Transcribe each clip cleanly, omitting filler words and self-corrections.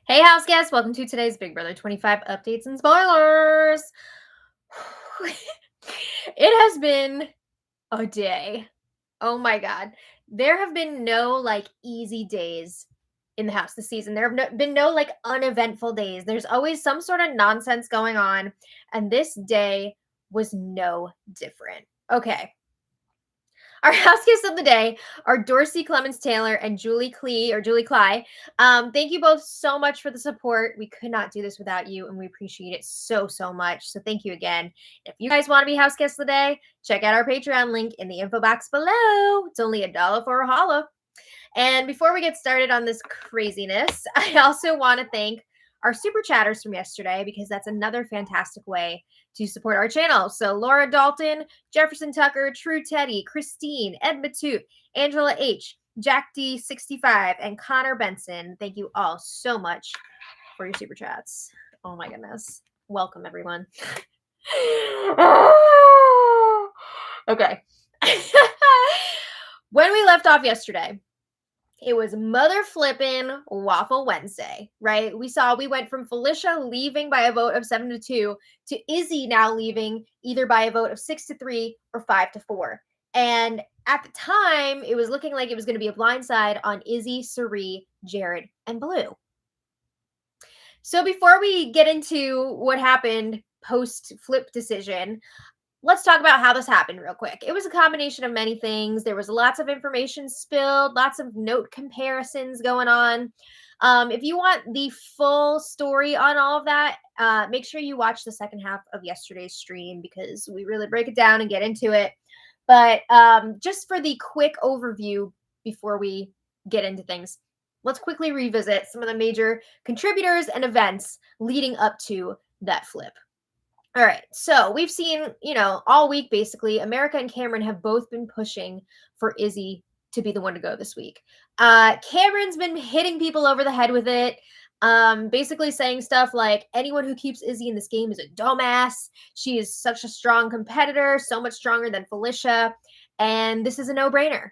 Hey, house guests, welcome to today's Big Brother 25 updates and spoilers. It has been a day. Oh my God. There have been no easy days in the house this season. There have been no uneventful days. There's always some sort of nonsense going on. And this day was no different. Okay. Our house guests of the day are Dorsey Clemens Taylor and Julie Cly. Thank you both so much for the support. We could not do this without you, and we appreciate it so much. So thank you again. If you guys want to be house guests of the day, check out our Patreon link in the info box below. It's only $1 for a holla. And before we get started on this craziness, I also want to thank our super chatters from yesterday because that's another fantastic way to support our channel. So Laura Dalton, Jefferson Tucker, True Teddy, Christine, Ed Matute, Angela H, Jack D65, and Connor Benson. Thank you all so much for your super chats. Oh my goodness. Welcome, everyone. Okay. When we left off yesterday, it was mother flippin' Waffle Wednesday, right? We went from Felicia leaving by a vote of 7-2 to Izzy now leaving either by a vote of 6-3 or 5-4. And at the time, it was looking like it was going to be a blindside on Izzy, Cirie, Jared, and Blue. So before we get into what happened post flip decision, let's talk about how this happened real quick. It was a combination of many things. There was lots of information spilled, lots of note comparisons going on. If you want the full story on all of that, make sure you watch the second half of yesterday's stream because we really break it down and get into it. But just for the quick overview before we get into things, let's quickly revisit some of the major contributors and events leading up to that flip. All right. So we've seen, all week basically, America and Cameron have both been pushing for Izzy to be the one to go this week. Cameron's been hitting people over the head with it. Basically saying stuff like anyone who keeps Izzy in this game is a dumbass. She is such a strong competitor, so much stronger than Felicia. And this is a no-brainer.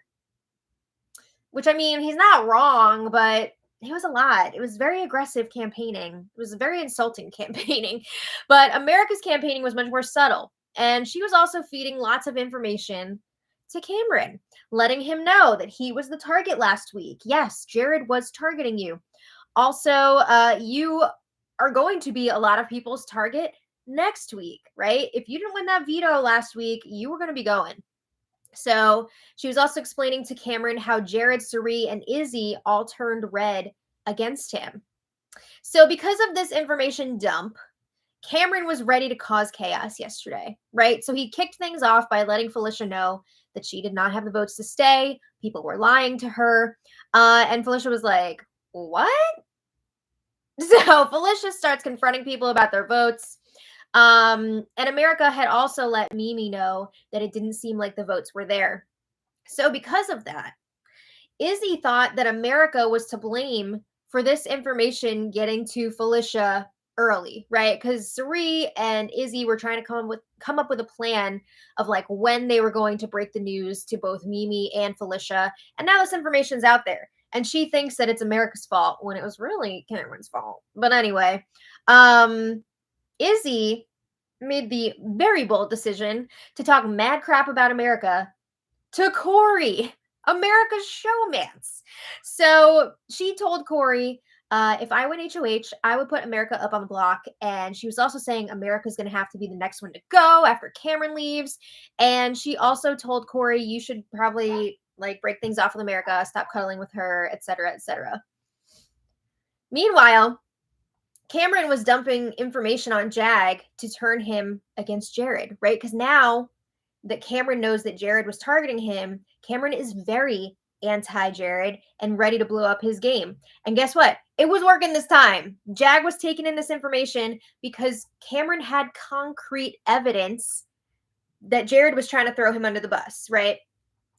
Which, I mean, he's not wrong, but it was a lot. It was very aggressive campaigning. It was very insulting campaigning. But America's campaigning was much more subtle. And she was also feeding lots of information to Cameron, letting him know that he was the target last week. Yes, Jared was targeting you. Also, you are going to be a lot of people's target next week, right? If you didn't win that veto last week, you were going to be going. So she was also explaining to Cameron how Jared, Cirie, and Izzy all turned red against him. So because of this information dump, Cameron was ready to cause chaos yesterday, right? So he kicked things off by letting Felicia know that she did not have the votes to stay. People were lying to her. And Felicia was like, what? So Felicia starts confronting people about their votes. And America had also let Mimi know that it didn't seem like the votes were there. So because of that, Izzy thought that America was to blame for this information getting to Felicia early, right? Because Cirie and Izzy were trying to come up with a plan of when they were going to break the news to both Mimi and Felicia. And now this information's out there. And she thinks that it's America's fault when it was really Cameron's fault. But anyway, Izzy made the very bold decision to talk mad crap about America to Corey, America's showmance. So she told Corey, if I win HOH, I would put America up on the block. And she was also saying America's going to have to be the next one to go after Cameron leaves. And she also told Corey, you should probably break things off with America, stop cuddling with her, etc., etc. Meanwhile, Cameron was dumping information on Jag to turn him against Jared, right? Because now that Cameron knows that Jared was targeting him, Cameron is very anti-Jared and ready to blow up his game. And guess what? It was working this time. Jag was taking in this information because Cameron had concrete evidence that Jared was trying to throw him under the bus, right?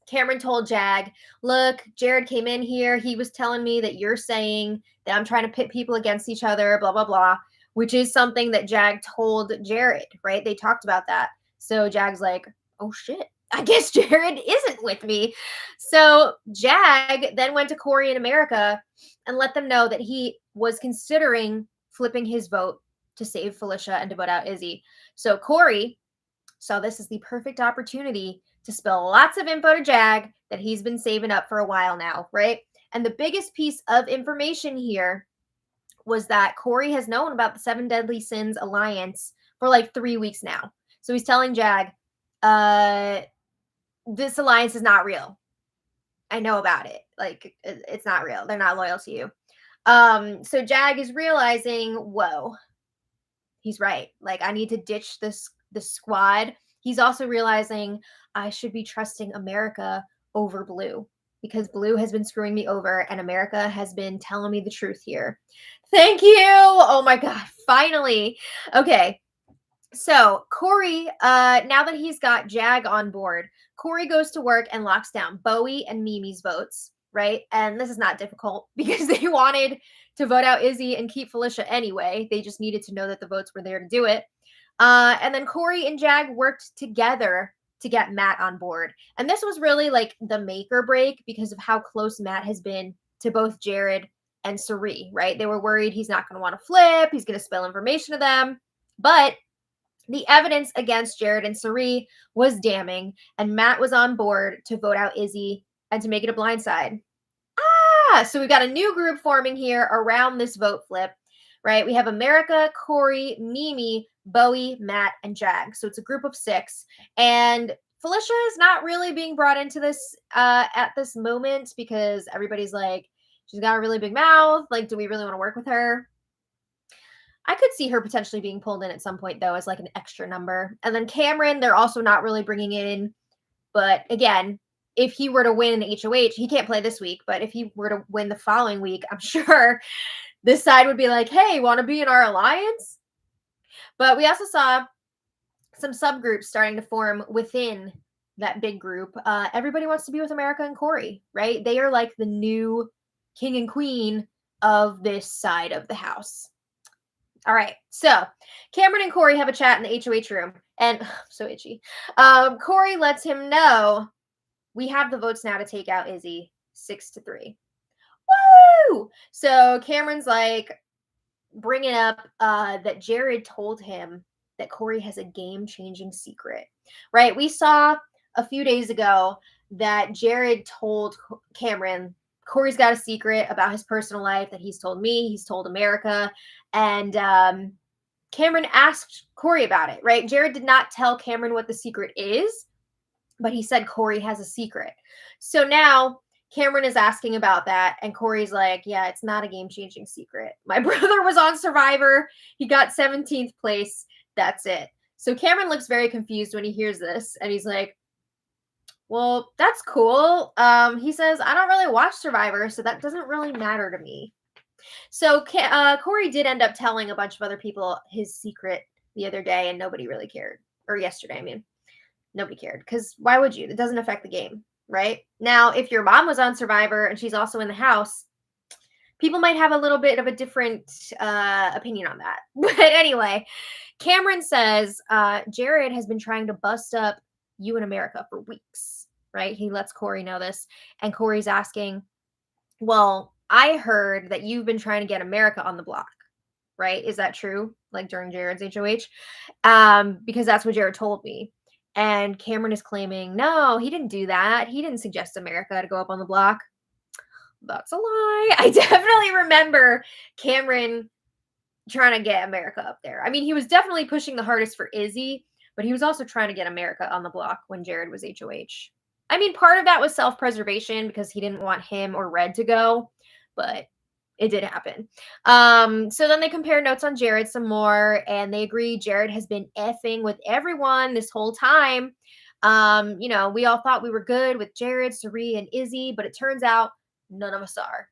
Cameron told Jag, look, Jared came in here. He was telling me that you're saying that I'm trying to pit people against each other, blah, blah, blah, which is something that Jag told Jared, right? They talked about that. So Jag's like, oh shit, I guess Jared isn't with me. So Jag then went to Corey in America and let them know that he was considering flipping his vote to save Felicia and to vote out Izzy. So Corey saw this as the perfect opportunity to spill lots of info to Jag that he's been saving up for a while now, right? And the biggest piece of information here was that Corey has known about the Seven Deadly Sins alliance for like 3 weeks now. So he's telling Jag, this alliance is not real. I know about it. Like, it's not real. They're not loyal to you. So Jag is realizing, whoa, he's right. Like, I need to ditch the squad. He's also realizing I should be trusting America over Blue because Blue has been screwing me over and America has been telling me the truth here. Thank you. Oh my God. Finally. Okay. So Corey, now that he's got Jag on board, Corey goes to work and locks down Bowie and Mimi's votes, right? And this is not difficult because they wanted to vote out Izzy and keep Felicia anyway. They just needed to know that the votes were there to do it. And then Corey and Jag worked together to get Matt on board. And this was really like the make or break because of how close Matt has been to both Jared and Cirie, right? They were worried he's not going to want to flip, he's going to spill information to them. But the evidence against Jared and Cirie was damning, and Matt was on board to vote out Izzy and to make it a blindside. So we've got a new group forming here around this vote flip, right? We have America, Corey, Mimi, Bowie, Matt, and Jag. So it's a group of 6. And Felicia is not really being brought into this at this moment because everybody's like, she's got a really big mouth. Like, do we really want to work with her? I could see her potentially being pulled in at some point, though, as like an extra number. And then Cameron, they're also not really bringing in. But again, if he were to win an HOH, he can't play this week. But if he were to win the following week, I'm sure this side would be like, hey, want to be in our alliance? But we also saw some subgroups starting to form within that big group. Everybody wants to be with America and Corey, right? They are like the new king and queen of this side of the house. All right, so Cameron and Corey have a chat in the HOH room, and so itchy. Corey lets him know we have the votes now to take out Izzy 6-3. Woo! So Cameron's like bringing up that Jared told him that Corey has a game-changing secret, right? We saw a few days ago that Jared told Cameron Corey's got a secret about his personal life that he's told me, he's told America, and Cameron asked Corey about it, right? Jared did not tell Cameron what the secret is, but he said Corey has a secret. So now Cameron is asking about that, and Corey's like, yeah, it's not a game-changing secret. My brother was on Survivor. He got 17th place. That's it. So Cameron looks very confused when he hears this, and he's like, well, that's cool. He says, I don't really watch Survivor, so that doesn't really matter to me. So Corey did end up telling a bunch of other people his secret the other day, and nobody really cared. Or yesterday, I mean. Nobody cared. Because why would you? It doesn't affect the game, right? Now, if your mom was on Survivor and she's also in the house, people might have a little bit of a different opinion on that. But anyway, Cameron says Jared has been trying to bust up you in America for weeks, right? He lets Corey know this. And Corey's asking, well, I heard that you've been trying to get America on the block, right? Is that true? Like during Jared's HOH? Because that's what Jared told me. And Cameron is claiming, no, he didn't do that. He didn't suggest America to go up on the block. That's a lie. I definitely remember Cameron trying to get America up there. I mean, he was definitely pushing the hardest for Izzy, but he was also trying to get America on the block when Jared was HOH. I mean, part of that was self-preservation because he didn't want him or Red to go, but it did happen. So then they compare notes on Jared some more, and they agree Jared has been effing with everyone this whole time. You know, we all thought we were good with Jared, Cirie, and Izzy, but it turns out none of us are.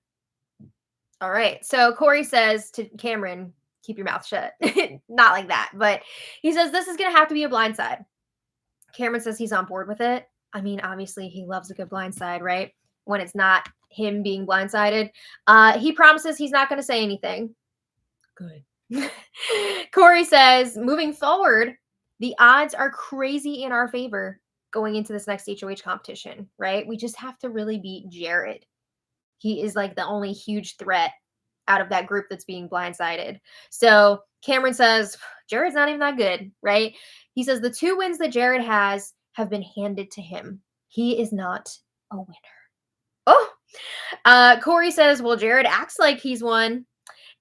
All right. So Corey says to Cameron, keep your mouth shut. Not like that, but he says this is going to have to be a blindside. Cameron says he's on board with it. I mean, obviously he loves a good blindside, right? When it's not him being blindsided. He promises he's not going to say anything. Good. Corey says, moving forward, the odds are crazy in our favor. going into this next HOH competition, right? We just have to really beat Jared. He is like the only huge threat out of that group that's being blindsided. So Cameron says, Jared's not even that good, right? He says the 2 wins that Jared has have been handed to him. He is not a winner. Oh, Corey says, well, Jared acts like he's won.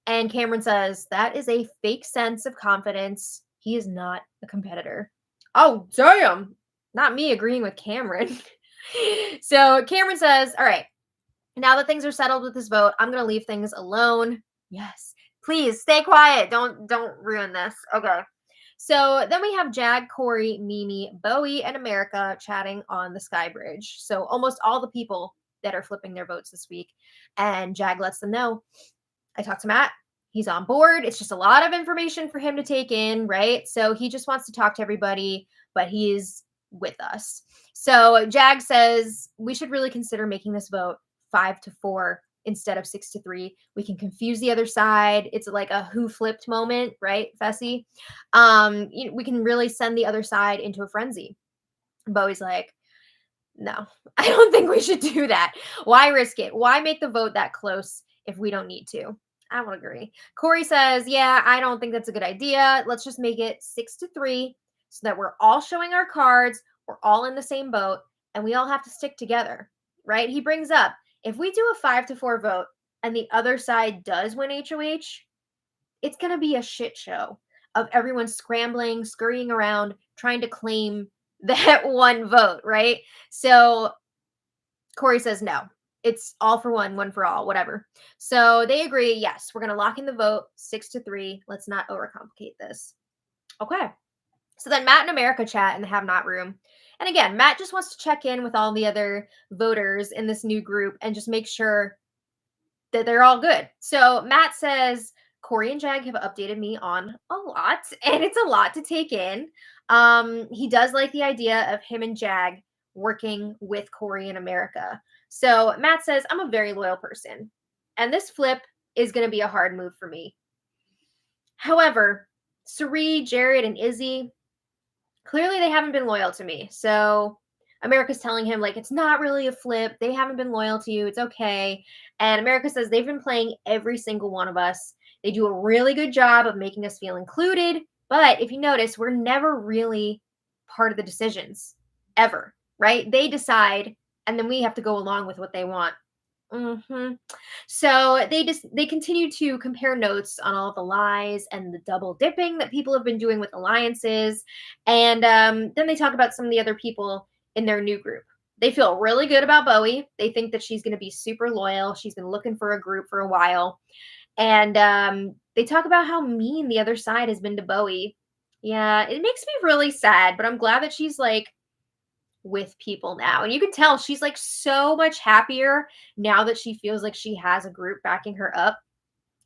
And Cameron says, that is a fake sense of confidence. He is not a competitor. Oh, damn. Not me agreeing with Cameron. So Cameron says, all right, now that things are settled with this vote, I'm going to leave things alone. Yes. Please stay quiet. Don't ruin this. Okay. So then we have Jag, Corey, Mimi, Bowie, and America chatting on the Sky Bridge. So almost all the people that are flipping their votes this week. And Jag lets them know, I talked to Matt. He's on board. It's just a lot of information for him to take in, right? So he just wants to talk to everybody, but he's with us. So Jag says we should really consider making this vote 5-4 instead of 6-3. We can confuse the other side. It's like a who flipped moment, right, Fessy? We can really send the other side into a frenzy. Bowie's like, no, I don't think we should do that. Why risk it? Why make the vote that close if we don't need to? I would agree. Corey says, yeah, I don't think that's a good idea. Let's just make it 6-3 so that we're all showing our cards. We're all in the same boat and we all have to stick together, right? He brings up, if we do a 5-4 vote and the other side does win HOH, it's going to be a shit show of everyone scrambling, scurrying around, trying to claim that one vote, right? So Corey says no. It's all for one for all, whatever. So they agree, yes, we're going to lock in the vote 6-3. Let's not overcomplicate this. Okay. So then Matt and America chat in the have not room. And again, Matt just wants to check in with all the other voters in this new group and just make sure that they're all good. So Matt says, Corey and Jag have updated me on a lot, and it's a lot to take in. He does like the idea of him and Jag working with Corey in America. So Matt says, I'm a very loyal person, and this flip is going to be a hard move for me. However, Sari, Jared, and Izzy, clearly they haven't been loyal to me. So America's telling him, like, it's not really a flip. They haven't been loyal to you. It's okay. And America says they've been playing every single one of us. They do a really good job of making us feel included. But if you notice, we're never really part of the decisions, ever, right? They decide, and then we have to go along with what they want. So they continue to compare notes on all the lies and the double dipping that people have been doing with alliances. And then they talk about some of the other people in their new group. They feel really good about Bowie. They think that she's going to be super loyal. She's been looking for a group for a while. And they talk about how mean the other side has been to Bowie. Yeah, it makes me really sad, but I'm glad that she's like with people now. And you can tell she's like so much happier now that she feels like she has a group backing her up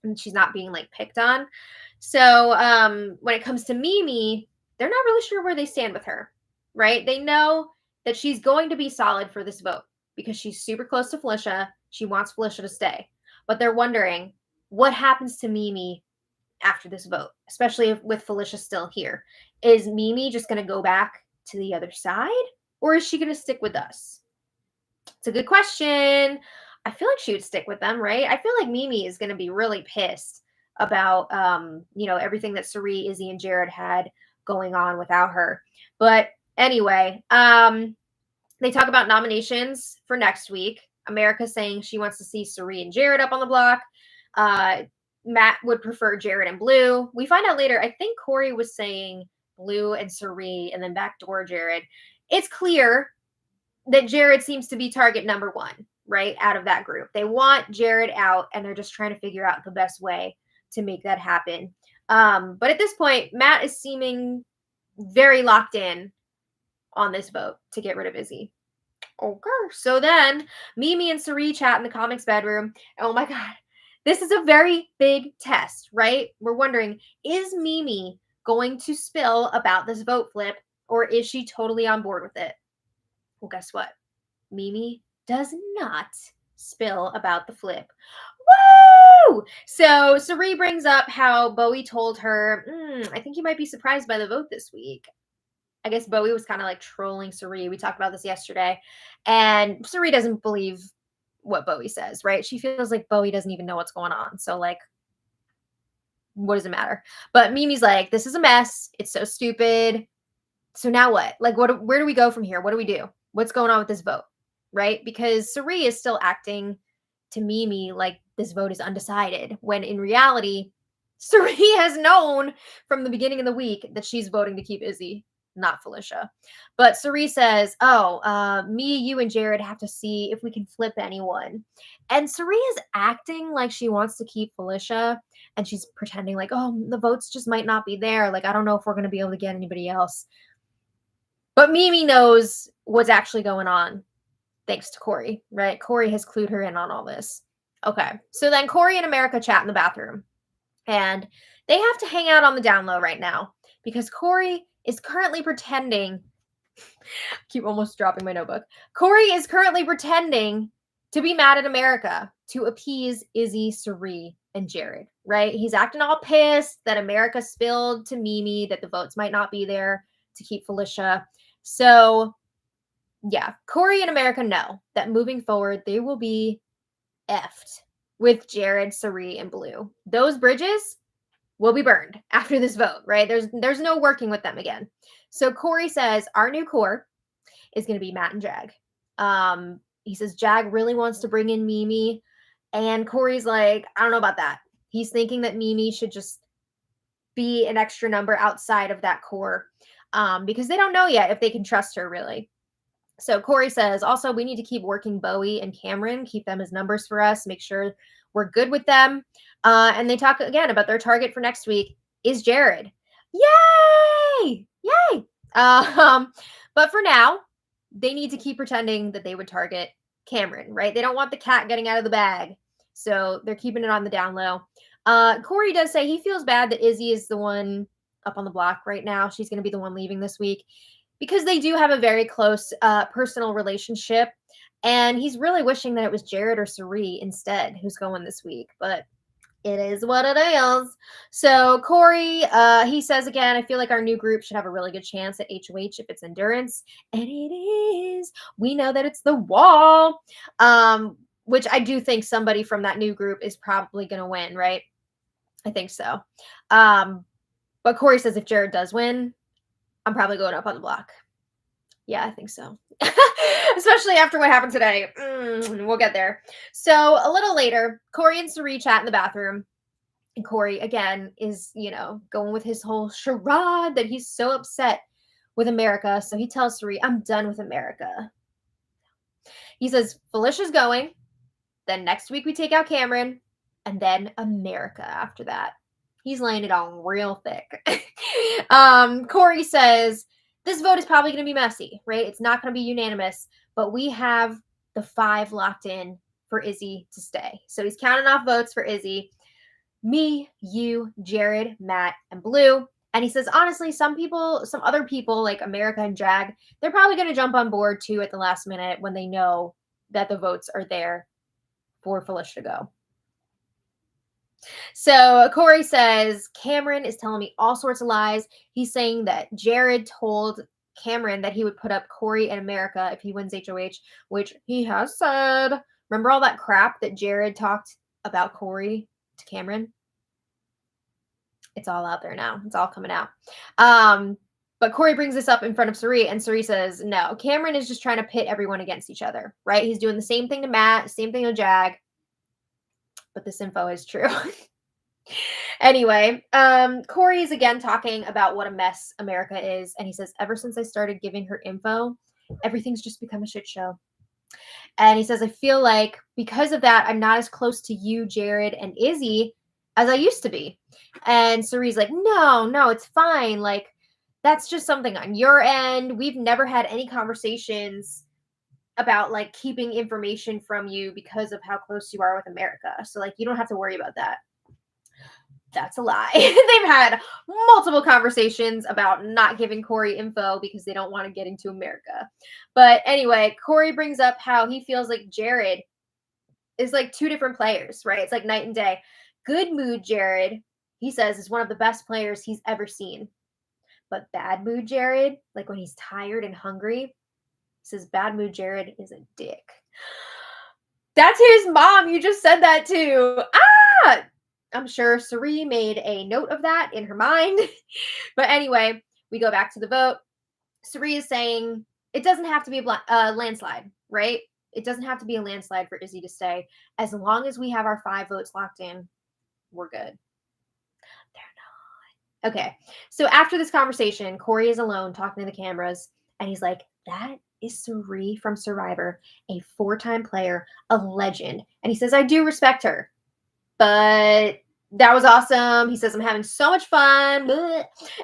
and she's not being like picked on. So when it comes to Mimi, they're not really sure where they stand with her, right? They know that she's going to be solid for this vote because she's super close to Felicia. She wants Felicia to stay. But they're wondering what happens to Mimi after this vote, especially with Felicia still here. Is Mimi just going to go back to the other side? Or is she going to stick with us? It's a good question. I feel like she would stick with them, right? I feel like Mimi is going to be really pissed about, everything that Sari, Izzy, and Jared had going on without her. But anyway, they talk about nominations for next week. America saying she wants to see Sari and Jared up on the block. Matt would prefer Jared and Blue. We find out later, I think Corey was saying Blue and Sari and then backdoor Jared. It's clear that Jared seems to be target number one, right, out of that group. They want Jared out, and they're just trying to figure out the best way to make that happen. But at this point, Matt is seeming very locked in on this vote to get rid of Izzy. Okay. So then Mimi and Sari chat in the comics bedroom. Oh my God. This is a very big test, right? We're wondering, is Mimi going to spill about this vote flip, or is she totally on board with it? Well, guess what? Mimi does not spill about the flip. Woo! So Sari brings up how Bowie told her, I think you might be surprised by the vote this week. I guess Bowie was kind of like trolling Suri. We talked about this yesterday. And Suri doesn't believe what Bowie says, right? She feels like Bowie doesn't even know what's going on. So, like, what does it matter? But Mimi's like, this is a mess. It's so stupid. So now what? Like, where do we go from here? What do we do? What's going on with this vote? Right? Because Suri is still acting to Mimi like this vote is undecided, when in reality, Suri has known from the beginning of the week that she's voting to keep Izzy, not Felicia. But Suri says, oh, me, you, and Jared have to see if we can flip anyone. And Suri is acting like she wants to keep Felicia, and she's pretending like, oh, the votes just might not be there. Like, I don't know if we're going to be able to get anybody else. But Mimi knows what's actually going on, thanks to Corey, right? Corey has clued her in on all this. Okay, so then Corey and America chat in the bathroom, and they have to hang out on the down low right now because Corey is currently pretending. Keep almost dropping my notebook. Corey is currently pretending to be mad at America to appease Izzy, Suri, and Jared, right? He's acting all pissed that America spilled to Mimi that the votes might not be there to keep Felicia. So, yeah, Corey and America know that moving forward, they will be effed with Jared, Suri, and Blue. Those bridges will be burned after this vote, right? There's no working with them again. So Corey says our new core is going to be Matt and Jag. He says Jag really wants to bring in Mimi, and Corey's like, I don't know about that. He's thinking that Mimi should just be an extra number outside of that core, because they don't know yet if they can trust her really. So Corey says, also, we need to keep working Bowie and Cameron, keep them as numbers for us, make sure we're good with them. And they talk again about their target for next week is Jared. Yay! Yay! But for now, they need to keep pretending that they would target Cameron, right? They don't want the cat getting out of the bag. So they're keeping it on the down low. Corey does say he feels bad that Izzy is the one up on the block right now. She's going to be the one leaving this week, because they do have a very close personal relationship. And he's really wishing that it was Jared or Suri instead who's going this week. But it is what it is. So Corey, he says again, I feel like our new group should have a really good chance at HOH if it's endurance. And it is. We know that it's the wall, which I do think somebody from that new group is probably going to win, right? I think so. But Corey says if Jared does win, I'm probably going up on the block. Yeah, I think so. Especially after what happened today. We'll get there. So a little later, Corey and Suri chat in the bathroom. And Corey, again, is, going with his whole charade that he's so upset with America. So he tells Suri, I'm done with America. He says, Felicia's going. Then next week we take out Cameron. And then America after that. He's laying it on real thick. Corey says, this vote is probably going to be messy, right? It's not going to be unanimous, but we have the 5 locked in for Izzy to stay. So he's counting off votes for Izzy. Me, you, Jared, Matt, and Blue. And he says, honestly, some other people like America and Jag, they're probably going to jump on board too at the last minute when they know that the votes are there for Felicia to go. So Corey says, Cameron is telling me all sorts of lies. He's saying that Jared told Cameron that he would put up Corey and America if he wins HOH, which he has said. Remember all that crap that Jared talked about Corey to Cameron? It's all out there now. It's all coming out. But Corey brings this up in front of Suri, and Suri says, no, Cameron is just trying to pit everyone against each other, right? He's doing the same thing to Matt, same thing to Jag. But this info is true. Anyway, Corey is again talking about what a mess America is. And he says, ever since I started giving her info, everything's just become a shit show. And he says, I feel like because of that, I'm not as close to you, Jared, and Izzy as I used to be. And Suri's like, no, it's fine. Like, that's just something on your end. We've never had any conversations about like keeping information from you because of how close you are with America. So like, you don't have to worry about that. That's a lie. They've had multiple conversations about not giving Corey info because they don't want to get into America. But anyway, Corey brings up how he feels like Jared is like 2 different players, right? It's like night and day. Good mood Jared, he says, is one of the best players he's ever seen. But bad mood Jared, like when he's tired and hungry, he says bad mood Jared is a dick. That's his mom. You just said that too. Ah! I'm sure Suri made a note of that in her mind. But anyway, we go back to the vote. Suri is saying it doesn't have to be a landslide, right? It doesn't have to be a landslide for Izzy to stay. As long as we have our 5 votes locked in, we're good. They're not. Okay. So after this conversation, Corey is alone talking to the cameras, and he's like, that is Suri from Survivor, a 4-time player, a legend. And he says, I do respect her, but that was awesome. He says, I'm having so much fun.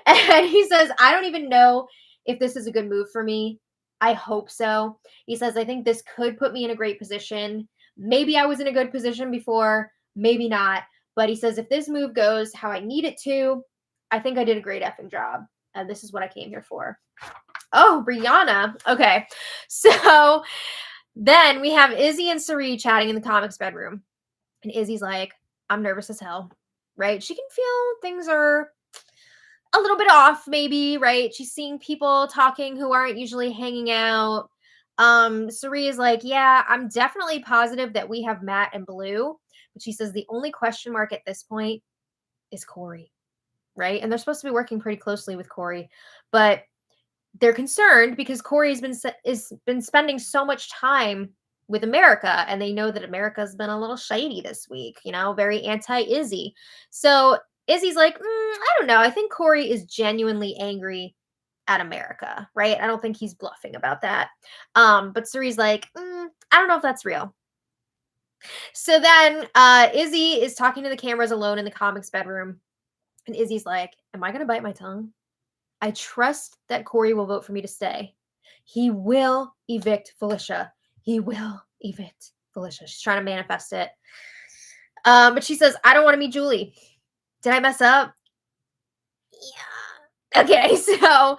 And he says, I don't even know if this is a good move for me. I hope so. He says, I think this could put me in a great position. Maybe I was in a good position before, maybe not. But he says, if this move goes how I need it to, I think I did a great effing job. And this is what I came here for. Oh, Brianna. Okay. So then we have Izzy and Suri chatting in the comics bedroom. And Izzy's like, I'm nervous as hell, right? She can feel things are a little bit off, maybe, right? She's seeing people talking who aren't usually hanging out. Suri is like, yeah, I'm definitely positive that we have Matt and Blue. But she says the only question mark at this point is Corey, right? And they're supposed to be working pretty closely with Corey. But they're concerned because Corey's been spending so much time with America, and they know that America's been a little shady this week, very anti-Izzy. So Izzy's like, I don't know. I think Corey is genuinely angry at America, right? I don't think he's bluffing about that. But Suri's like, I don't know if that's real. So then Izzy is talking to the cameras alone in the comics bedroom, and Izzy's like, am I going to bite my tongue? I trust that Corey will vote for me to stay. He will evict Felicia. He will evict Felicia. She's trying to manifest it. But she says, I don't want to meet Julie. Did I mess up? Yeah. Okay, so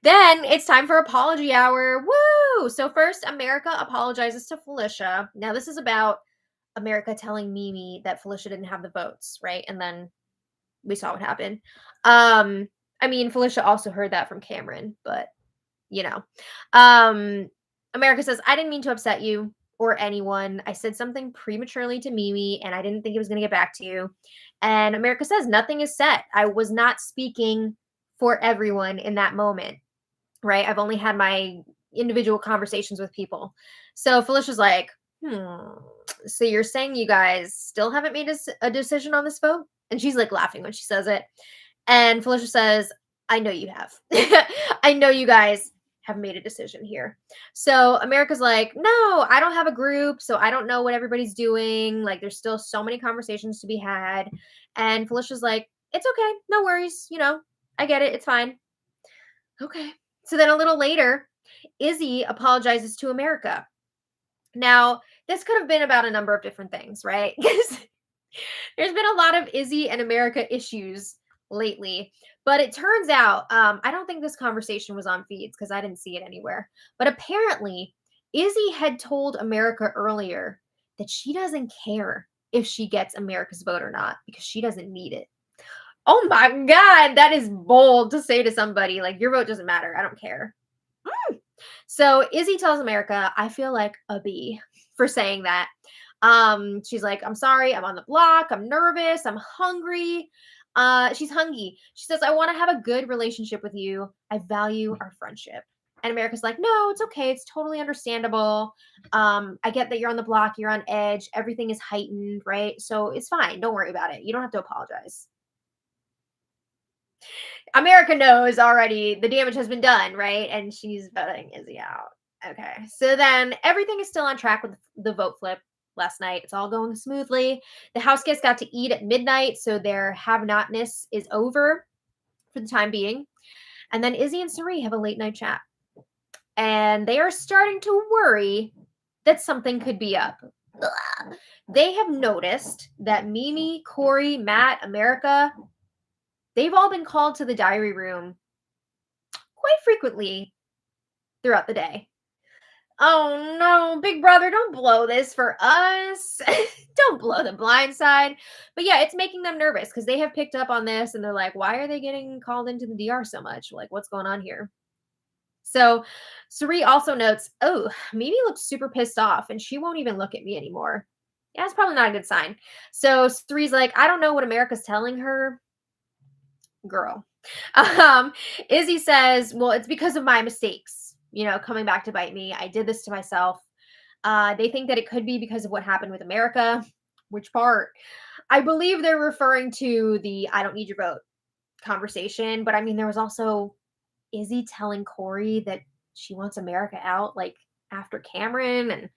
then it's time for apology hour. Woo! So first, America apologizes to Felicia. Now, this is about America telling Mimi that Felicia didn't have the votes, right? And then we saw what happened. Felicia also heard that from Cameron, but America says, I didn't mean to upset you or anyone. I said something prematurely to Mimi, and I didn't think it was going to get back to you. And America says, nothing is set. I was not speaking for everyone in that moment, right? I've only had my individual conversations with people. So Felicia's like, so you're saying you guys still haven't made a decision on this vote? And she's like laughing when she says it. And Felicia says, I know you have. I know you guys have made a decision here. So America's like, no, I don't have a group, so I don't know what everybody's doing. Like, there's still so many conversations to be had. And Felicia's like, it's okay. No worries. I get it. It's fine. Okay. So then a little later, Izzy apologizes to America. Now, this could have been about a number of different things, right? Because there's been a lot of Izzy and America issues lately. But it turns out, I don't think this conversation was on feeds because I didn't see it anywhere. But apparently, Izzy had told America earlier that she doesn't care if she gets America's vote or not because she doesn't need it. Oh my God, that is bold to say to somebody. Like, your vote doesn't matter. I don't care. So Izzy tells America, I feel like a bee for saying that. She's like, I'm sorry, I'm on the block, I'm nervous, I'm hungry. She's hungry. She says, I want to have a good relationship with you. I value our friendship. And America's like, no, it's okay. It's totally understandable. I get that you're on the block, you're on edge, everything is heightened, right? So it's fine. Don't worry about it. You don't have to apologize. America knows already the damage has been done, right? And she's voting Izzy out. Okay. So then everything is still on track with the vote flip last night. It's all going smoothly. The house guests got to eat at midnight, so their have-notness is over for the time being. And then Izzy and Suri have a late night chat. And they are starting to worry that something could be up. They have noticed that Mimi, Corey, Matt, America, they've all been called to the diary room quite frequently throughout the day. Oh no, big brother, don't blow this for us. Don't blow the blind side. But yeah, it's making them nervous because they have picked up on this and they're like, why are they getting called into the DR so much? Like, what's going on here? So Suri also notes, oh, Mimi looks super pissed off and she won't even look at me anymore. Yeah, it's probably not a good sign. So Suri's like, I don't know what America's telling her. Girl. Um, Izzy says, well, it's because of my mistakes, coming back to bite me. I did this to myself. They think that it could be because of what happened with America. Which part? I believe they're referring to the I don't need your vote conversation, but I mean, there was also Izzy telling Corey that she wants America out, like after Cameron, and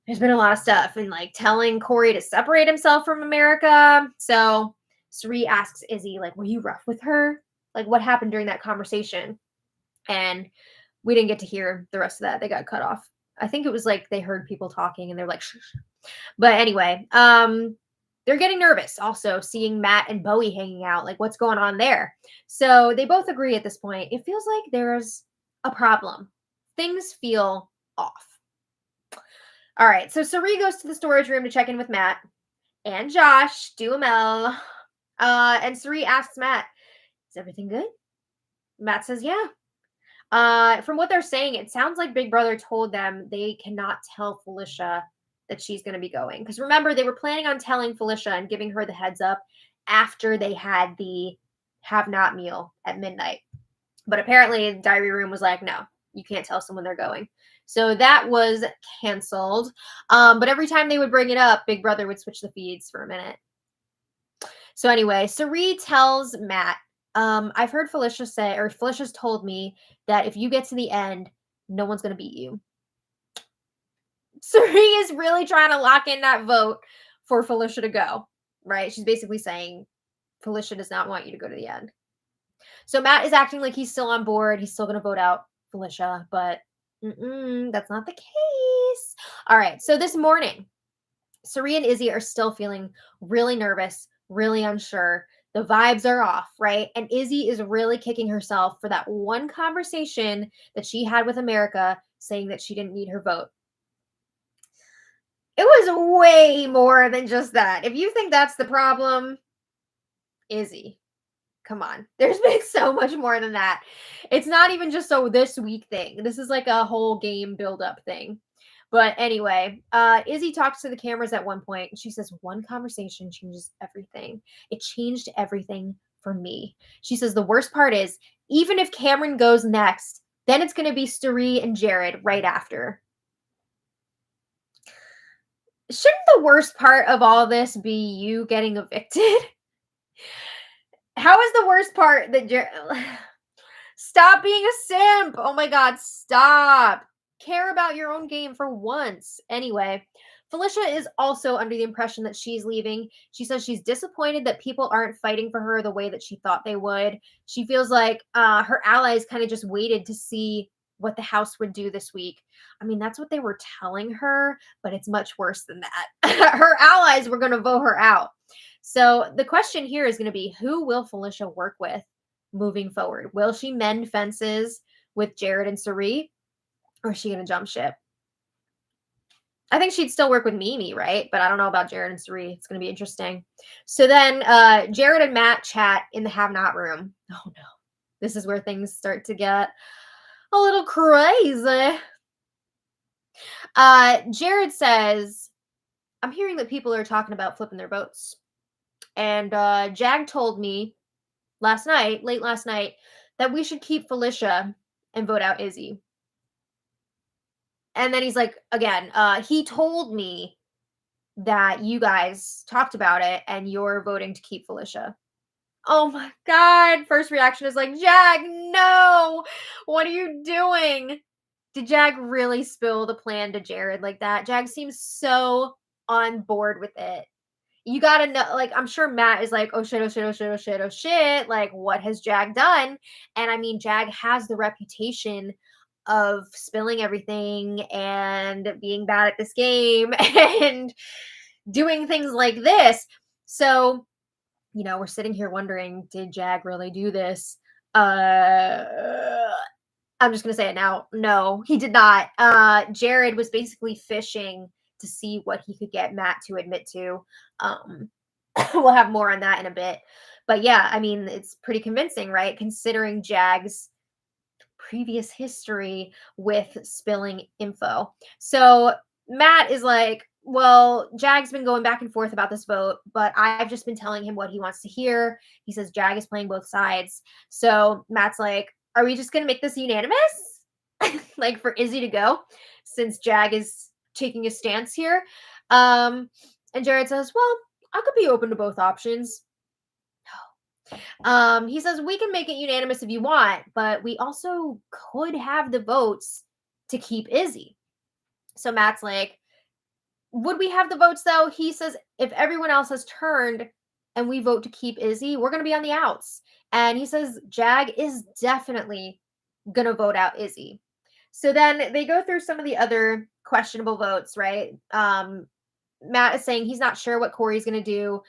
there's been a lot of stuff, and like telling Corey to separate himself from America. So Suri asks Izzy, like, were you rough with her? Like, what happened during that conversation? And we didn't get to hear the rest of that. They got cut off. I think it was like they heard people talking and they're like, shh. But anyway, they're getting nervous also seeing Matt and Bowie hanging out. Like, what's going on there? So they both agree at this point. It feels like there's a problem. Things feel off. All right. So Suri goes to the storage room to check in with Matt and Josh, Duhamel. And Suri asks Matt, is everything good? Matt says, yeah. From what they're saying, it sounds like Big Brother told them they cannot tell Felicia that she's going to be going. Because remember, they were planning on telling Felicia and giving her the heads up after they had the have not meal at midnight. But apparently, the diary room was like, no, you can't tell someone they're going. So that was canceled. But every time they would bring it up, Big Brother would switch the feeds for a minute. So anyway, Suri tells Matt, I've heard Felicia say, or Felicia's told me that if you get to the end, no one's going to beat you. Suri is really trying to lock in that vote for Felicia to go, right? She's basically saying Felicia does not want you to go to the end. So Matt is acting like he's still on board. He's still going to vote out Felicia, but that's not the case. All right. So this morning, Suri and Izzy are still feeling really nervous, really unsure. The vibes are off, right? And Izzy is really kicking herself for that one conversation that she had with America saying that she didn't need her vote. It was way more than just that. If you think that's the problem, Izzy, come on. There's been so much more than that. It's not even just a this week thing. This is like a whole game build-up thing. But anyway, Izzy talks to the cameras at one point, and she says, one conversation changes everything. It changed everything for me. She says, the worst part is, even if Cameron goes next, then it's going to be Suri and Jared right after. Shouldn't the worst part of all this be you getting evicted? How is the worst part that Jared... Stop being a simp. Oh my God, stop. Care about your own game for once. Anyway, Felicia is also under the impression that she's leaving. She says she's disappointed that people aren't fighting for her the way that she thought they would. She feels like her allies kind of just waited to see what the house would do this week. I mean, that's what they were telling her, but it's much worse than that. Her allies were going to vote her out. So the question here is going to be, who will Felicia work with moving forward? Will she mend fences with Jared and Suri? Or is she going to jump ship? I think she'd still work with Mimi, right? But I don't know about Jared and Suri. It's going to be interesting. So then Jared and Matt chat in the have not room. Oh no. This is where things start to get a little crazy. Jared says, I'm hearing that people are talking about flipping their votes. And Jag told me late last night, that we should keep Felicia and vote out Izzy. And then he's like, again, he told me that you guys talked about it and you're voting to keep Felicia. Oh my God. First reaction is like, Jag, no. What are you doing? Did Jag really spill the plan to Jared like that? Jag seems so on board with it. You gotta know, like, I'm sure Matt is like, oh shit, oh shit, oh shit, oh shit, oh shit. Like, what has Jag done? And I mean, Jag has the reputation of spilling everything and being bad at this game and doing things like this. So, we're sitting here wondering, did Jag really do this? I'm just gonna say it now. No, he did not. Jared was basically fishing to see what he could get Matt to admit to. Um, we'll have more on that in a bit. But yeah, I mean, it's pretty convincing, right? Considering Jag's previous history with spilling info. So Matt is like, well, Jag's been going back and forth about this vote, but I've just been telling him what he wants to hear. He says Jag is playing both sides. So Matt's like, are we just going to make this unanimous? Like for Izzy to go since Jag is taking a stance here. And Jared says, well, I could be open to both options. He says we can make it unanimous if you want, but we also could have the votes to keep Izzy. So Matt's like, would we have the votes though? He says if everyone else has turned and we vote to keep Izzy, we're going to be on the outs. And he says Jag is definitely going to vote out Izzy. So then they go through some of the other questionable votes, right? Matt is saying he's not sure what Corey's going to do,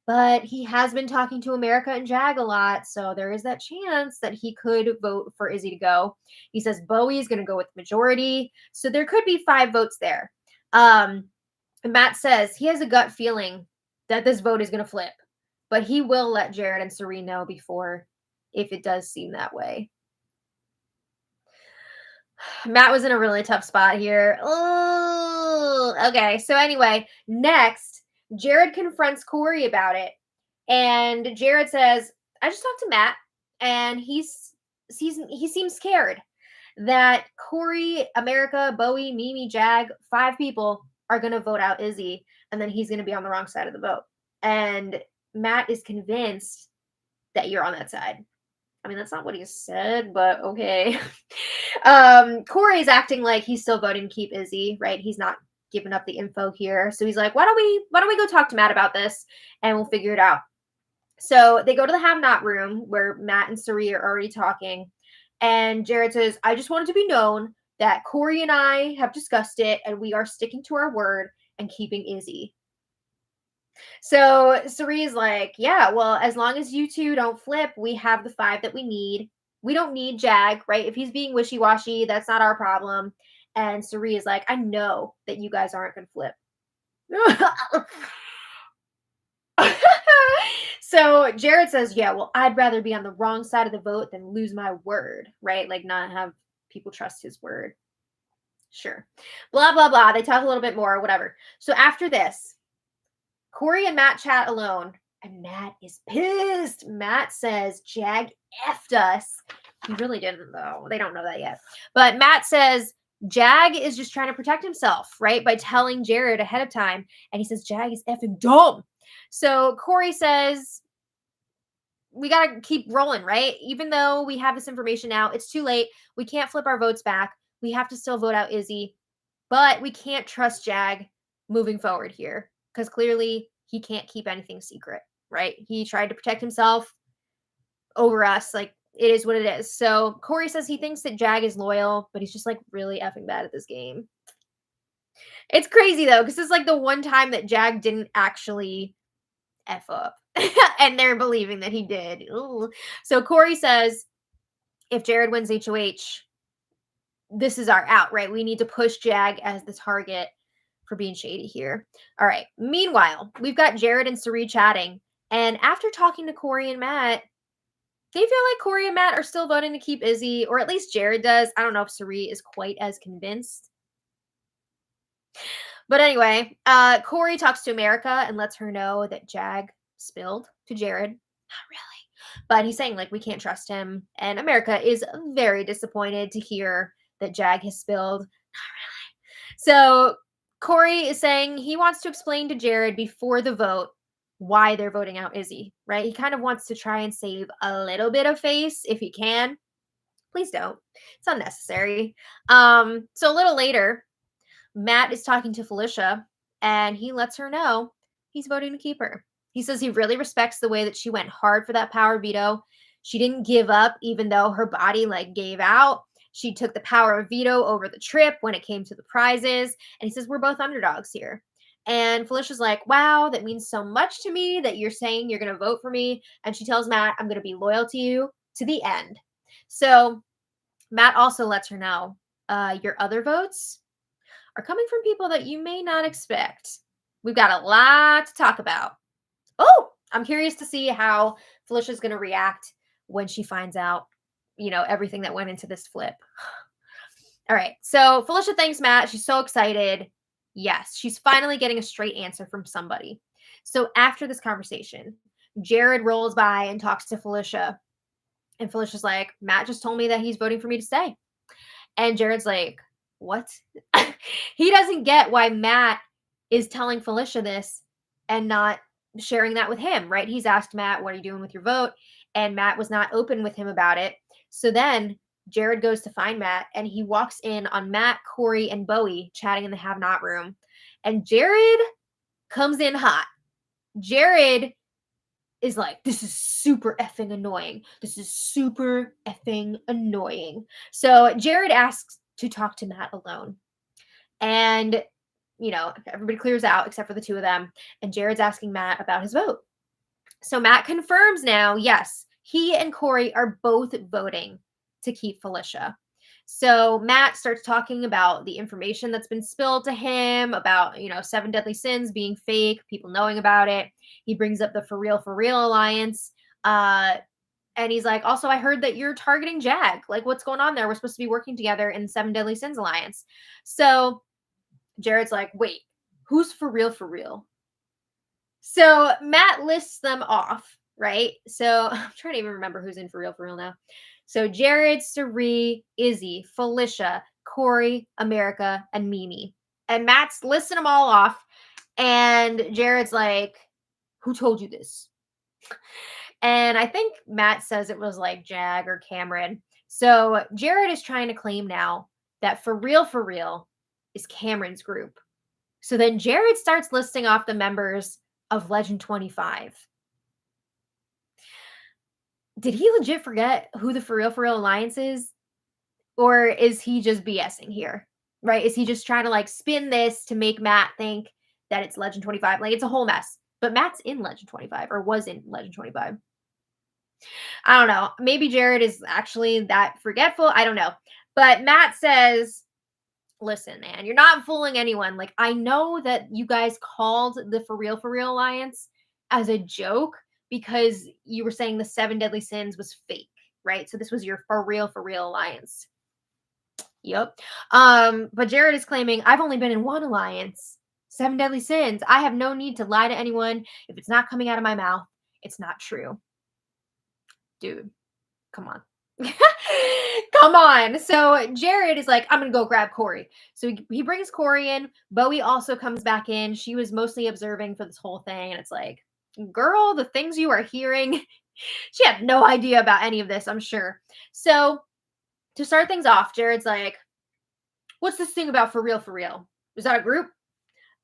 but he has been talking to America and Jag a lot, so there is that chance that he could vote for Izzy to go. He says Bowie is going to go with majority, so there could be 5 votes there. Matt says he has a gut feeling that this vote is going to flip, but he will let Jared and Serene know before if it does seem that way. Matt was in a really tough spot here. Oh, okay. So anyway, next, Jared confronts Corey about it. And Jared says, I just talked to Matt, and he seems scared that Corey, America, Bowie, Mimi, Jag, 5 people are going to vote out Izzy, and then he's going to be on the wrong side of the vote. And Matt is convinced that you're on that side. I mean, that's not what he said, but okay. Corey's acting like he's still voting to keep Izzy, right? He's not giving up the info here. So he's like, why don't we go talk to Matt about this and we'll figure it out. So they go to the have not room where Matt and Sari are already talking. And Jared says, I just wanted to be known that Corey and I have discussed it and we are sticking to our word and keeping Izzy. So Sari is like, yeah, well, as long as you two don't flip, we have the 5 that we need. We don't need Jag, right? If he's being wishy-washy, that's not our problem. And Sari is like, I know that you guys aren't going to flip. So Jared says, yeah, well, I'd rather be on the wrong side of the vote than lose my word, right? Like not have people trust his word. Sure. Blah, blah, blah. They talk a little bit more, whatever. So after this, Corey and Matt chat alone, and Matt is pissed. Matt says, Jag effed us. He really didn't, though. They don't know that yet. But Matt says, Jag is just trying to protect himself, right? By telling Jared ahead of time. And he says, Jag is effing dumb. So Corey says, we got to keep rolling, right? Even though we have this information now, it's too late. We can't flip our votes back. We have to still vote out Izzy. But we can't trust Jag moving forward here because clearly he can't keep anything secret, right? He tried to protect himself over us. Like, it is what it is. So Corey says he thinks that Jag is loyal, but he's just like really effing bad at this game. It's crazy though, because it's like the one time that Jag didn't actually F up. And they're believing that he did. Ooh. So Corey says, if Jared wins HOH, this is our out, right? We need to push Jag as the target for being shady here. All right. Meanwhile, we've got Jared and Sari chatting. And after talking to Corey and Matt, they feel like Corey and Matt are still voting to keep Izzy, or at least Jared does. I don't know if Sari is quite as convinced. But anyway, Corey talks to America and lets her know that Jag spilled to Jared. Not really. But he's saying, like, we can't trust him. And America is very disappointed to hear that Jag has spilled. Not really. So Corey is saying he wants to explain to Jared before the vote why they're voting out Izzy, right? He kind of wants to try and save a little bit of face if he can. Please don't. It's unnecessary. So a little later, Matt is talking to Felicia and he lets her know he's voting to keep her. He says he really respects the way that she went hard for that power veto. She didn't give up even though her body like gave out. She took the power of veto over the trip when it came to the prizes. And he says, we're both underdogs here. And Felicia's like, wow, that means so much to me that you're saying you're going to vote for me. And she tells Matt, I'm going to be loyal to you to the end. So Matt also lets her know, your other votes are coming from people that you may not expect. We've got a lot to talk about. Oh, I'm curious to see how Felicia's going to react when she finds out, everything that went into this flip. All right. So Felicia thanks Matt. She's so excited. Yes, she's finally getting a straight answer from somebody. So after this conversation, Jared rolls by and talks to Felicia. And Felicia's like, Matt just told me that he's voting for me to stay. And Jared's like, what? He doesn't get why Matt is telling Felicia this and not sharing that with him, right? He's asked Matt, what are you doing with your vote? And Matt was not open with him about it. So then Jared goes to find Matt and he walks in on Matt, Corey, and Bowie chatting in the have not room. And Jared comes in hot. Jared is like, this is super effing annoying. This is super effing annoying. So Jared asks to talk to Matt alone. And, everybody clears out except for the two of them. And Jared's asking Matt about his vote. So Matt confirms now, yes, he and Corey are both voting to keep Felicia. So Matt starts talking about the information that's been spilled to him about, 7 deadly sins being fake, people knowing about it. He brings up the For Real Alliance. And he's like, also, I heard that you're targeting Jag. Like, what's going on there? We're supposed to be working together in 7 Deadly Sins Alliance. So Jared's like, wait, who's For Real? So Matt lists them off, right? So I'm trying to even remember who's in For Real now. So Jared, Sari, Izzy, Felicia, Corey, America, and Mimi. And Matt's listing them all off. And Jared's like, who told you this? And I think Matt says it was like Jag or Cameron. So Jared is trying to claim now that For Real is Cameron's group. So then Jared starts listing off the members of Legend 25. Did he legit forget who the For Real Alliance is? Or is he just BSing here? Right? Is he just trying to spin this to make Matt think that it's Legend 25? Like, it's a whole mess. But Matt's in Legend 25 or was in Legend 25. I don't know. Maybe Jared is actually that forgetful. I don't know. But Matt says, listen, man, you're not fooling anyone. Like, I know that you guys called the For Real Alliance as a joke because you were saying the 7 Deadly Sins was fake, right? So this was your For Real Alliance. Yep. But Jared is claiming, I've only been in one alliance, 7 Deadly Sins. I have no need to lie to anyone. If it's not coming out of my mouth, it's not true. Dude, come on. Come on. So Jared is like, I'm going to go grab Corey. So he brings Corey in. Bowie also comes back in. She was mostly observing for this whole thing. And it's like, girl, the things you are hearing, she had no idea about any of this, I'm sure. So to start things off, Jared's like, what's this thing about For Real? Is that a group?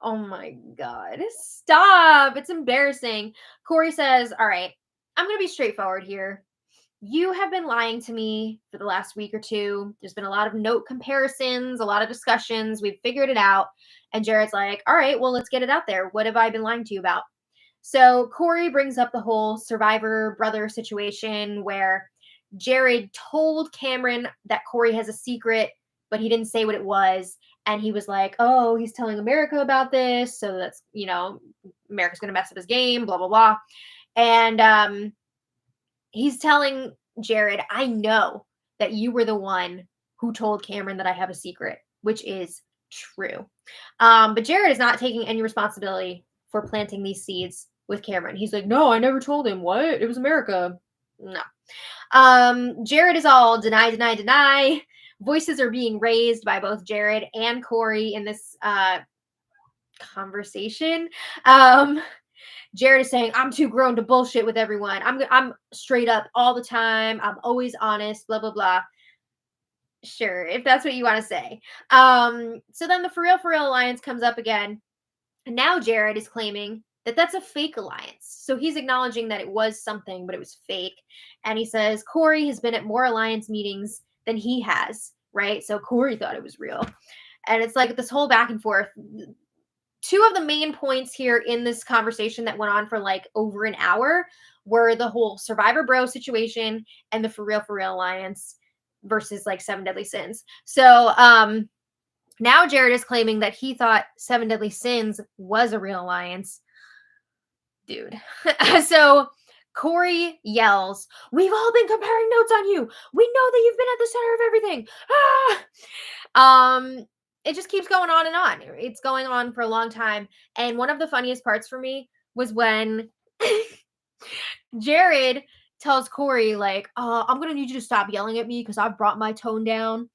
Oh my God. Stop. It's embarrassing. Corey says, all right, I'm going to be straightforward here. You have been lying to me for the last week or two. There's been a lot of note comparisons, a lot of discussions. We've figured it out. And Jared's like, all right, well, let's get it out there. What have I been lying to you about? So Corey brings up the whole survivor brother situation where Jared told Cameron that Corey has a secret, but he didn't say what it was. And he was like, oh, he's telling America about this. So that's, America's going to mess up his game, blah, blah, blah. And he's telling Jared, I know that you were the one who told Cameron that I have a secret, which is true. But Jared is not taking any responsibility for planting these seeds with Cameron. He's like, no, I never told him. What? It was America. No. Jared is all deny. Voices are being raised by both Jared and Corey in this conversation. Jared is saying, I'm too grown to bullshit with everyone. I'm straight up all the time. I'm always honest, blah, blah, blah. Sure, if that's what you want to say. So then the For Real Alliance comes up again. And now Jared is claiming that that's a fake alliance. So he's acknowledging that it was something, but it was fake. And he says Corey has been at more alliance meetings than he has, right? So Corey thought it was real. And it's like this whole back and forth. Two of the main points here in this conversation that went on for over an hour were the whole Survivor Bro situation and the For Real Alliance. versus like 7 Deadly Sins. So now Jared is claiming that he thought 7 Deadly Sins was a real alliance. Dude. So Corey yells, "We've all been comparing notes on you. We know that you've been at the center of everything." It just keeps going on and on. It's going on for a long time. And one of the funniest parts for me was when Jared tells Corey, like, I'm gonna need you to stop yelling at me because I've brought my tone down.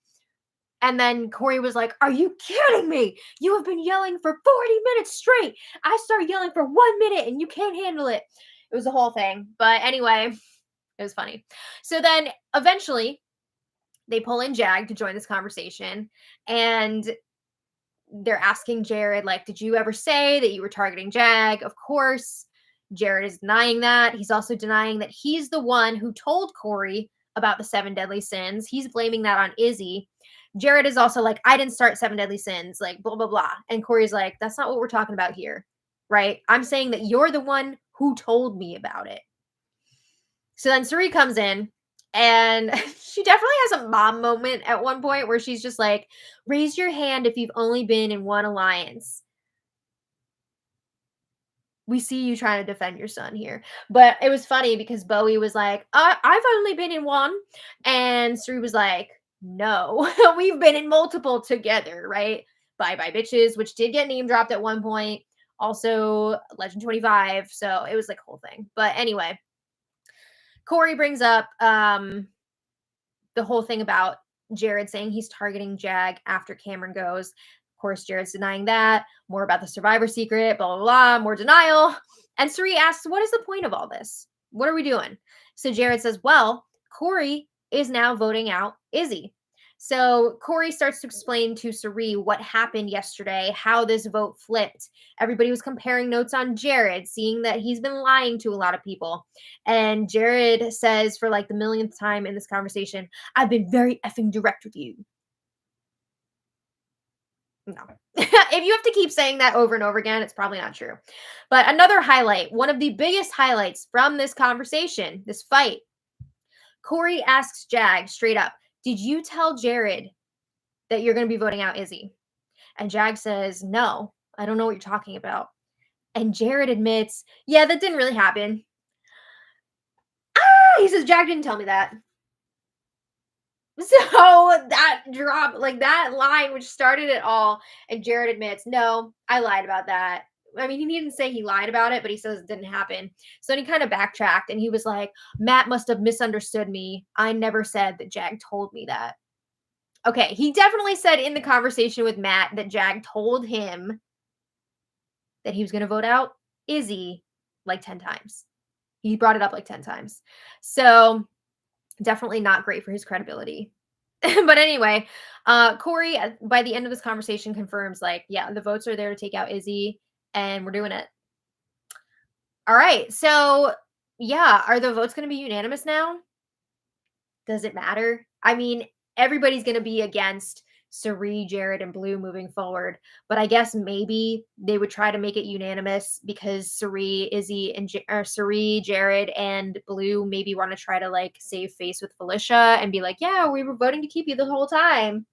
And then Corey was like, "Are you kidding me? You have been yelling for 40 minutes straight. I started yelling for 1 minute and you can't handle it." It was a whole thing. But anyway, it was funny. So then eventually they pull in Jag to join this conversation. And they're asking Jared, like, "Did you ever say that you were targeting Jag?" Of course, Jared is denying that. He's also denying that he's the one who told Corey about the 7 Deadly Sins. He's blaming that on Izzy. Jared is also like, "I didn't start 7 Deadly Sins, like, blah, blah, blah." And Corey's like, "That's not what we're talking about here, right? I'm saying that you're the one who told me about it." So then Suri comes in, and she definitely has a mom moment at one point where she's just like, "Raise your hand if you've only been in one alliance. We see you trying to defend your son here." But it was funny because Bowie was like, "I've only been in one." And Suri was like, "No, we've been in multiple together, right?" Bye Bye Bitches, which did get name dropped at one point. Also Legend 25. So it was like a whole thing. But anyway, Corey brings up the whole thing about Jared saying he's targeting Jag after Cameron goes. Of course, Jared's denying that. More about the survivor secret, blah, blah, blah, more denial. And Suri asks, "What is the point of all this? What are we doing?" So Jared says, "Well, Corey is now voting out Izzy." So Corey starts to explain to Suri what happened yesterday, how this vote flipped. Everybody was comparing notes on Jared, seeing that he's been lying to a lot of people. And Jared says for like the millionth time in this conversation, "I've been very effing direct with you." No. If you have to keep saying that over and over again, it's probably not true. But another highlight, one of the biggest highlights from this conversation, this fight, Corey asks Jag straight up, "Did you tell Jared that you're going to be voting out Izzy?" And Jag says, "No, I don't know what you're talking about." And Jared admits, "Yeah, that didn't really happen." He says, "Jag didn't tell me that." So that drop, like that line, which started it all, and Jared admits, "No, I lied about that." I mean, he didn't say he lied about it, but he says it didn't happen. So then he kind of backtracked and he was like, "Matt must have misunderstood me. I never said that Jag told me that." Okay, he definitely said in the conversation with Matt that Jag told him that he was going to vote out Izzy like 10 times. He brought it up like 10 times. So definitely not great for his credibility. But anyway, Corey, by the end of this conversation, confirms, like, yeah, the votes are there to take out Izzy, and we're doing it. All right. So, yeah, are the votes going to be unanimous now? Does it matter? I mean, everybody's going to be against Suri, Jared, and Blue moving forward. But I guess maybe they would try to make it unanimous because Suri, Izzy, and Suri, Jared, and Blue maybe want to try to like save face with Felicia and be like, "Yeah, we were voting to keep you the whole time."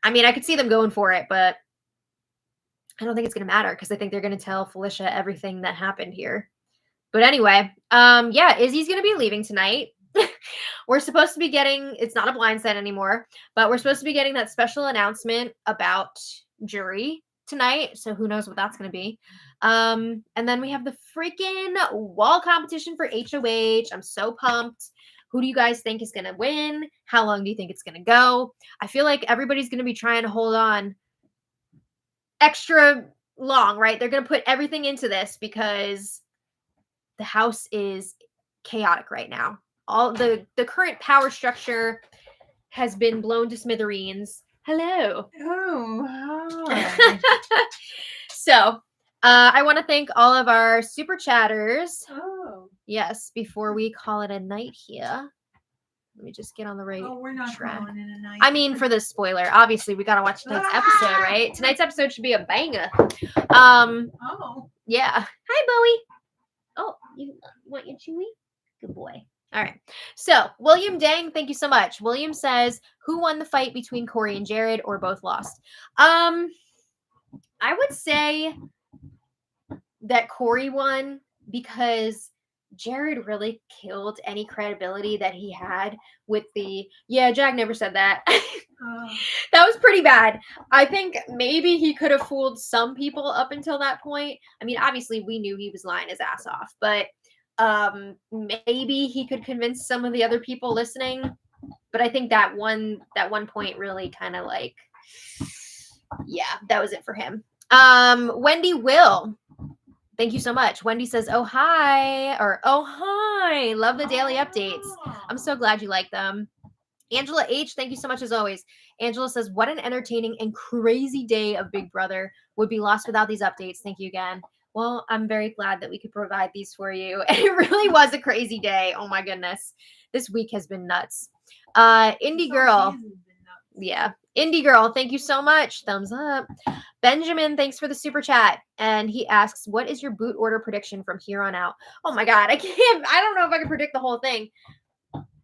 I mean, I could see them going for it, but I don't think it's going to matter because I think they're going to tell Felicia everything that happened here. But anyway, yeah, Izzy's going to be leaving tonight. We're supposed to be getting, it's not a blind set anymore, but we're supposed to be getting that special announcement about jury tonight. So who knows what that's going to be. And then we have the freaking wall competition for HOH. I'm so pumped. Who do you guys think is going to win? How long do you think it's going to go? I feel like everybody's going to be trying to hold on extra long, right? They're going to put everything into this because the house is chaotic right now. All the current power structure has been blown to smithereens. Hello. Oh, hi. So, I want to thank all of our super chatters. Oh. Yes, before we call it a night here. Let me just get on the right we're not track. calling it a night. I mean, for the spoiler, obviously we gotta watch tonight's episode, right? Tonight's episode should be a banger. Oh. Yeah. Hi, Bowie. Oh, you want your chewy? Good boy. All right. So, William Dang, thank you so much. William says, who won the fight between Corey and Jared or both lost? I would say that Corey won because Jared really killed any credibility that he had with Jack never said that. That was pretty bad. I think maybe he could have fooled some people up until that point. I mean, obviously we knew he was lying his ass off, but maybe he could convince some of the other people listening. But I think that one point really kind of like, that was it for him. Wendy Will, thank you so much. Wendy says, oh, hi, or oh, hi. Love the daily updates. I'm so glad you like them. Angela H, thank you so much as always. Angela says, what an entertaining and crazy day of Big Brother. Would be lost without these updates. Thank you again. Well, I'm very glad that we could provide these for you. And it really was a crazy day. Oh my goodness. This week has been nuts. Indie Girl. Yeah. Indie Girl, thank you so much. Thumbs up. Benjamin, thanks for the super chat. And he asks, what is your boot order prediction from here on out? Oh my God, I don't know if I can predict the whole thing.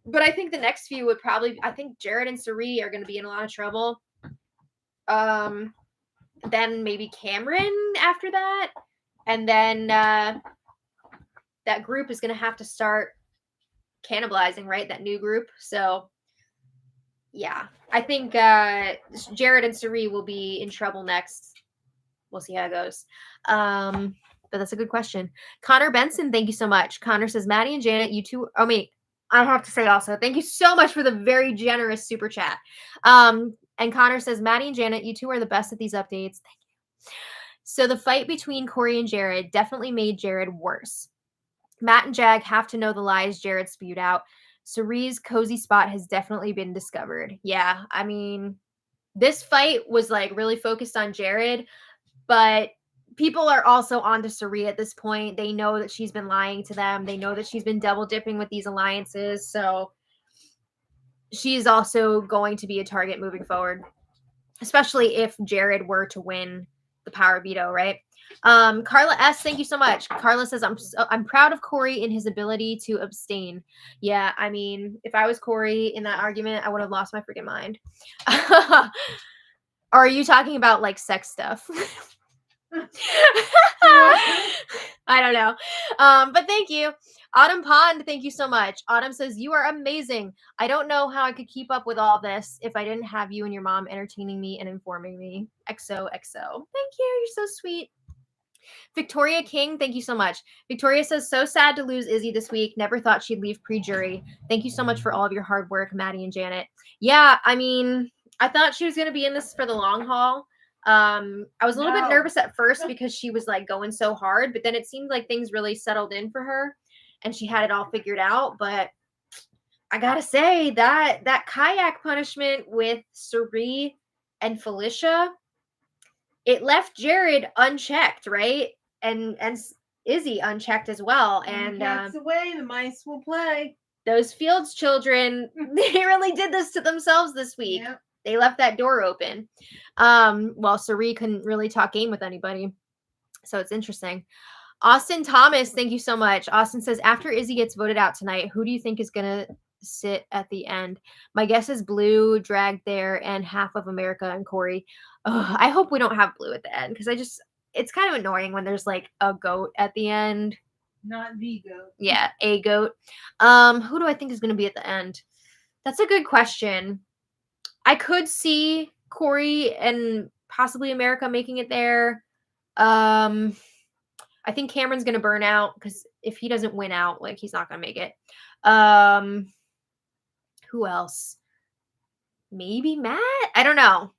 But I think the next few would probably, I think Jared and Cirie are going to be in a lot of trouble. Then maybe Cameron after that. And then that group is going to have to start cannibalizing, right? That new group. So yeah, I think Jared and Cirie will be in trouble next. We'll see how it goes. But that's a good question. Connor Benson, thank you so much. Connor says, Maddie and Janet, you two, I have to say also, thank you so much for the very generous super chat. And Connor says, Maddie and Janet, you two are the best at these updates. Thank you. So the fight between Corey and Jared definitely made Jared worse. Matt and Jag have to know the lies Jared spewed out. Cirie's cozy spot has definitely been discovered. Yeah, I mean, this fight was like really focused on Jared, but people are also on to Cirie at this point. They know that she's been lying to them. They know that she's been double dipping with these alliances. So she's also going to be a target moving forward, especially if Jared were to win the power veto, right? Carla S, thank you so much. Carla says, I'm proud of Corey in his ability to abstain. Yeah, I mean, if I was Corey in that argument, I would have lost my freaking mind. Are you talking about like sex stuff? I don't know. But thank you. Autumn Pond, thank you so much. Autumn says, you are amazing. I don't know how I could keep up with all this if I didn't have you and your mom entertaining me and informing me. XOXO. Thank you. You're so sweet. Victoria King, thank you so much. Victoria says, so sad to lose Izzy this week. Never thought she'd leave pre-jury. Thank you so much for all of your hard work, Maddie and Janet. Yeah, I mean, I thought she was going to be in this for the long haul. I was a little bit nervous at first because she was like going so hard, but then it seemed like things really settled in for her and she had it all figured out. But I gotta say that kayak punishment with Cirie and Felicia, it left Jared unchecked, right? And Izzy unchecked as well. And the cat's away, the mice will play. Those Fields children, they really did this to themselves this week. Yep. They left that door open. Well, Cirie couldn't really talk game with anybody. So it's interesting. Austin Thomas, thank you so much. Austin says, after Izzy gets voted out tonight, who do you think is going to sit at the end? My guess is Blue, dragged there, and half of America and Corey. Oh, I hope we don't have Blue at the end because it's kind of annoying when there's like a goat at the end. Not the goat. Yeah, a goat. Who do I think is going to be at the end? That's a good question. I could see Corey and possibly America making it there. I think Cameron's going to burn out because if he doesn't win out, like he's not going to make it. Who else? Maybe Matt? I don't know.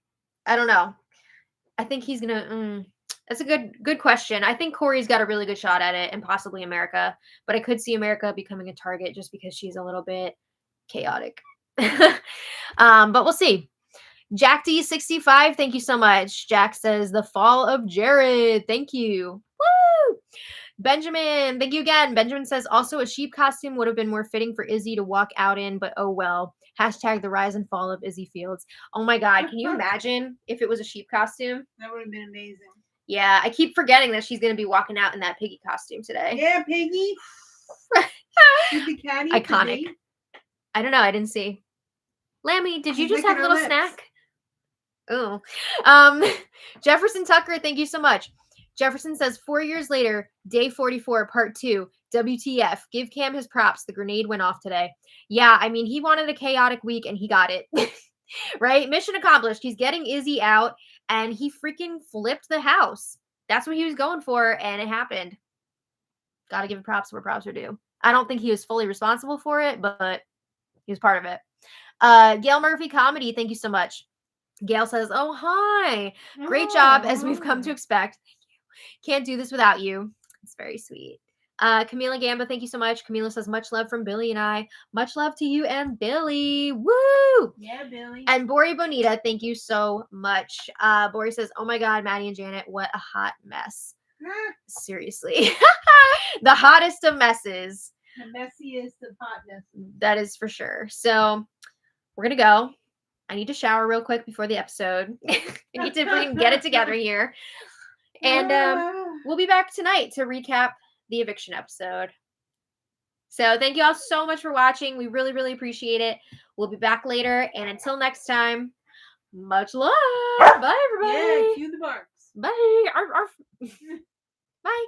I think he's going to that's a good question. I think Corey's got a really good shot at it and possibly America, but I could see America becoming a target just because she's a little bit chaotic. But we'll see. Jack D65, thank you so much. Jack says, the fall of Jared. Thank you. Woo! Benjamin, thank you again. Benjamin says, also a sheep costume would have been more fitting for Izzy to walk out in, but oh well. Hashtag the rise and fall of Izzy Fields. Oh my God, can you imagine if it was a sheep costume? That would have been amazing. Yeah, I keep forgetting that she's going to be walking out in that piggy costume today. Yeah, piggy. Did the caddy Iconic. I don't know. I didn't see. Lammy, did you She's just have a licking her little lips. snack? Oh. Jefferson Tucker, thank you so much. Jefferson says 4 years later, day 44, part 2. WTF? Give Cam his props. The grenade went off today. Yeah, I mean, he wanted a chaotic week and he got it. Right? Mission accomplished. He's getting Izzy out and he freaking flipped the house. That's what he was going for and it happened. Gotta give props where props are due. I don't think he was fully responsible for it, but he was part of it. Gail Murphy Comedy, thank you so much. Gail says, oh, hi. Great job, as we've come to expect. Can't do this without you. It's very sweet. Camila Gamba, thank you so much. Camila says, much love from Billy and I. Much love to you and Billy. Woo! Yeah, Billy. And Bori Bonita, thank you so much. Bori says, oh my God, Maddie and Janet, what a hot mess. Seriously. The hottest of messes. The messiest of hotness. That is for sure. So we're going to go. I need to shower real quick before the episode. I need to freaking get it together here. And we'll be back tonight to recap the eviction episode. So thank you all so much for watching. We really, really appreciate it. We'll be back later. And until next time, much love. Bye, everybody. Yeah, cue the barks. Bye. Arf, arf. Bye.